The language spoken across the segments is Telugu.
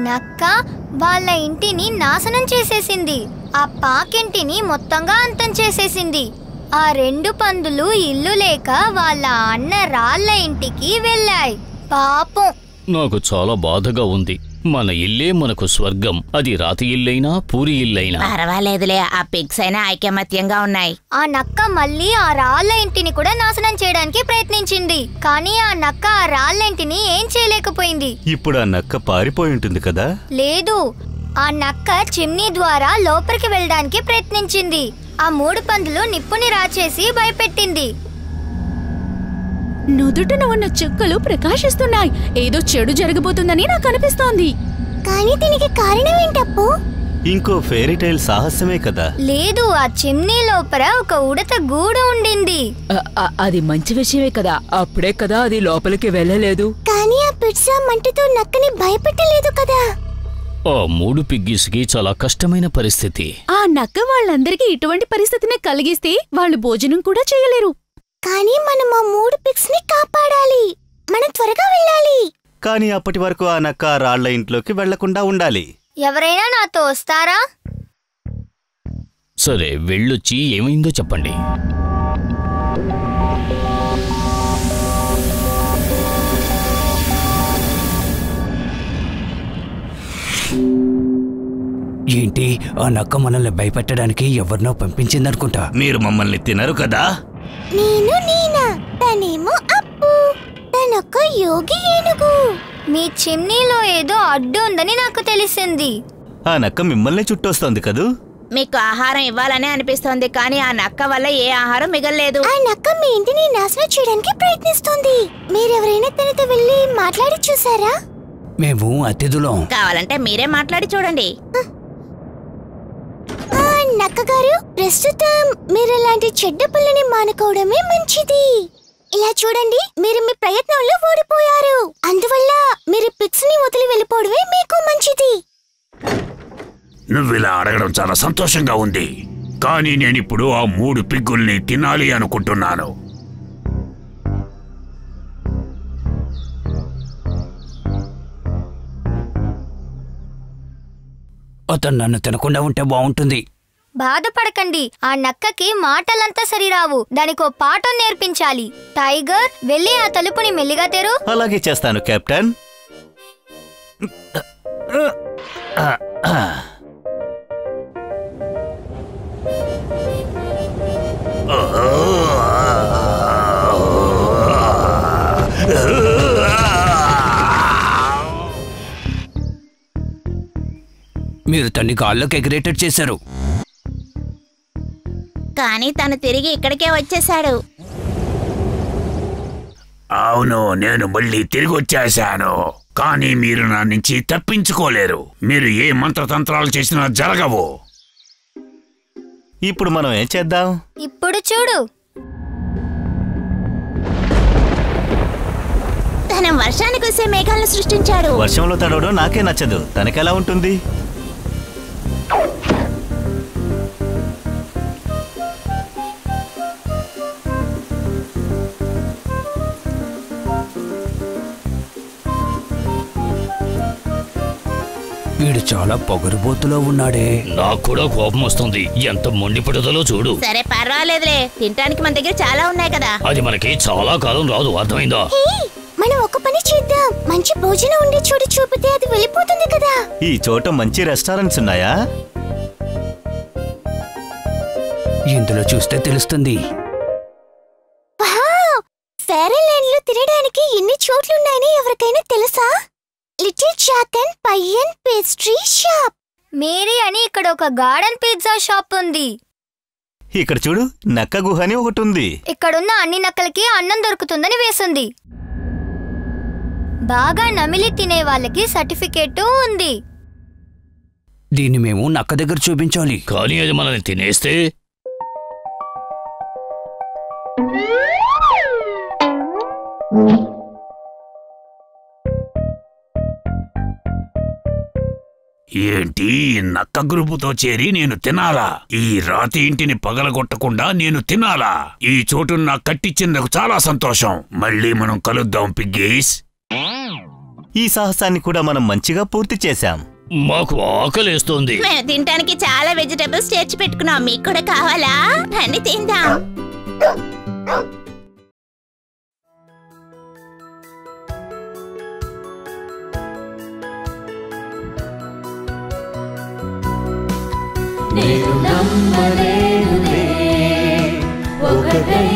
నక్క వాళ్ళ ఇంటిని నాశనం చేసేసింది. ఆ పాకింటిని మొత్తంగా అంతం చేసేసింది. ఆ 2 పందులు ఇల్లు లేక వాళ్ళ అన్న రాళ్ళ ఇంటికి వెళ్ళాయి. పాపం. నాకు చాలా బాధగా ఉంది. మన ఇల్లే మనకు స్వర్గం. అది రాతి ఇల్లైనా పూరి ఇల్లైనా పర్వాలేదులే, ఆ పిగ్స్ అయినా ఐకమత్యంగా ఉన్నాయి. ఆ నక్క మళ్ళీ ఆ రాళ్ళ ఇంటిని కూడా నాశనం చేయడానికి ప్రయత్నించింది. కానీ ఆ నక్క ఆ రాళ్ళ ఇంటిని ఏం చేయలేకపోయింది. ఇప్పుడు ఆ నక్క పారిపోయి ఉంటుంది కదా? లేదు, ఆ నక్క చిమ్నీ ద్వారా లోపలికి వెళ్ళడానికి ప్రయత్నించింది. ఆ 3 పందులు నిప్పుని రాచేసి భయపెట్టింది. నుదుటన ఉన్న చుక్కలు ప్రకాశిస్తున్నాయి. ఏదో చెడు జరగబోతుందని నాకు అనిపిస్తోంది. కానీ దీనికి కారణం ఏంటప్పు? ఇంకో ఫెయిరీటైల్ సాహసమే కదా? లేదు, ఆ చిమ్నీ లోపల ఒక ఉడత గూడు ఉండింది. అది మంచి విషయమే కదా, అప్పుడే కదా అది లోపలికి వెళ్ళలేదు. కానీ ఆ పిజ్జా మంటతో నక్కని భయపెట్టలేదు కదా. ఆ 3 పిగ్గీస్కి చాలా కష్టమైన పరిస్థితి. ఆ నక్క వాళ్ళందరికీ ఇటువంటి పరిస్థితిని కలిగిస్తే వాళ్ళు భోజనం కూడా చేయలేరు. కానీ మనం ఆ 3 పిగ్స్ ని కాపాడాలి. మనం త్వరగా వెళ్ళాలి. కానీ అప్పటి వరకు ఆ నక్క రాళ్ల ఇంట్లోకి వెళ్లకుండా ఉండాలి. ఎవరైనా నాతో వస్తారా? సరే, వెళ్ళొచ్చి ఏమైందో చెప్పండి. ఏంటి, ఆ నక్క మనల్ని భయపెట్టడానికి ఎవరినో పంపించిందనుకుంటా. మీరు మమ్మల్ని తినరు కదా? నేనా? తనేమో అప్పు. తనొక్క యోగి ఏనుగు. మీ చిమ్నీలో ఏదో అడ్డు ఉందని నాకు తెలిసింది. ఆ నక్క మిమ్మల్ని చుట్టొస్తోంది కదూ? మీకు ఆహారం ఇవ్వాలనే అనిపిస్తోంది, కానీ ఆ నక్క వల్ల ఏ ఆహారం మిగల్లేదు. ఆ నక్క మీ ఇంటిని నాశనం చేయడానికి ప్రయత్నిస్తుంది. మీరెవరైనా తనతో వెళ్ళి మాట్లాడి చూసారా? మేము అతిథులం. కావాలంటే మీరే మాట్లాడి చూడండి. నక్క గారు, ప్రస్తుతం మీరు ఇలాంటి చెడ్డ పనులని మానుకోవడమే మంచిది. ఇలా చూడండి, మీరు మీ ప్రయత్నంలో ఓడిపోయారు. అందువల్ల మీరు పిగ్స్ ని వదిలి వెళ్ళిపోవడమే మీకు మంచిది. నువ్విలా అడగడం చాలా సంతోషంగా ఉంది, కానీ నేనిప్పుడు ఆ 3 పిగ్గుల్ని తినాలి అనుకుంటున్నాను. అతను నన్ను తినకుండా ఉంటే బాగుంటుంది. బాధపడకండి, ఆ నక్కకి మాటలంతా సరిరావు. దానికో పాఠం నేర్పించాలి. టైగర్, వెళ్ళి ఆ తలుపుని మెల్లిగా తెరు. అలాగే చేస్తాను కెప్టెన్. మీరు తన్ని గాల్లోకి ఎగిరేటట్టు చేశారు. కానీ తను తిరిగి ఇక్కడికే వచ్చేశాడు. అవును, నేను మళ్ళీ తిరిగి వచ్చేశాను. కానీ మీరు నా నుంచి తప్పించుకోలేరు. మీరు ఏ మంత్రతంత్రాలు చేసినా జరగవు. ఇప్పుడు మనం ఏం చేద్దాం? ఇప్పుడు చూడు. తను వర్షానికి వస్తే మేఘాలను సృష్టించాడు. వర్షంలో తడవడం నాకే నచ్చదు. తనకెలా ఉంటుంది? వీడు చాలా పొగరుబోతులో ఉన్నాడే. నాకు కూడా కోపం వస్తుంది. ఎంత మొండి పట్టుదలో చూడు. సరే, పర్వాలేదులే, తినడానికి మన దగ్గర చాలా ఉన్నాయి కదా. అది మనకి చాలా కాలం రాదు, అర్థమైందా? మనం ఒక పని చేద్దాం. మంచి భోజనం ఉండే చోటు చూపితే అది వెళ్ళిపోతుంది కదా. ఈ చోట మంచి రెస్టారెంట్స్ ఉన్నాయా? ఇందులో చూస్తే తెలుస్తుంది. ఫెయిరీల్యాండ్ లో తినడానికి ఎన్ని చోట్లున్నాయని ఎవరికైనా తెలుసా? Little Jack and pie and pastry shop. Mary అని ఇక్కడ ఒక గార్డెన్ పిజ్జా షాప్ ఉంది. ఇక్కడ చూడు, నక్క గుహ అని ఒకటి ఉంది. ఇక్కడున్న అన్ని నక్కలకి అన్నం దొరుకుతుందని వేసింది. బాగా నమిలి తినే వాళ్ళకి సర్టిఫికేట్ ఉంది. దీన్ని మేము నక్క దగ్గర చూపించాలి. కానీ అది మనల్ని తినేస్తే? ఏంటి, నక్క గ్రూపుతో చేరి నేను తినాలా? ఈ రాతి ఇంటిని పగలగొట్టకుండా నేను తినాలా? ఈ చోటును నాకు కట్టించినందుకు చాలా సంతోషం. మళ్ళీ మనం కలుద్దాం పిగ్గీస్. ఈ సాహసాన్ని కూడా మనం మంచిగా పూర్తి చేశాం. మాకు ఆకలేస్తోంది. మేము తినడానికి చాలా వెజిటబుల్స్ చేర్చి పెట్టుకున్నాం. మీకు కూడా కావాలా? రండి తిందాం. నేను నమ్మలేనులే, ఒకటై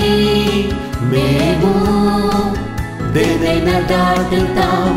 మేము దేనైనా దాటుతాం.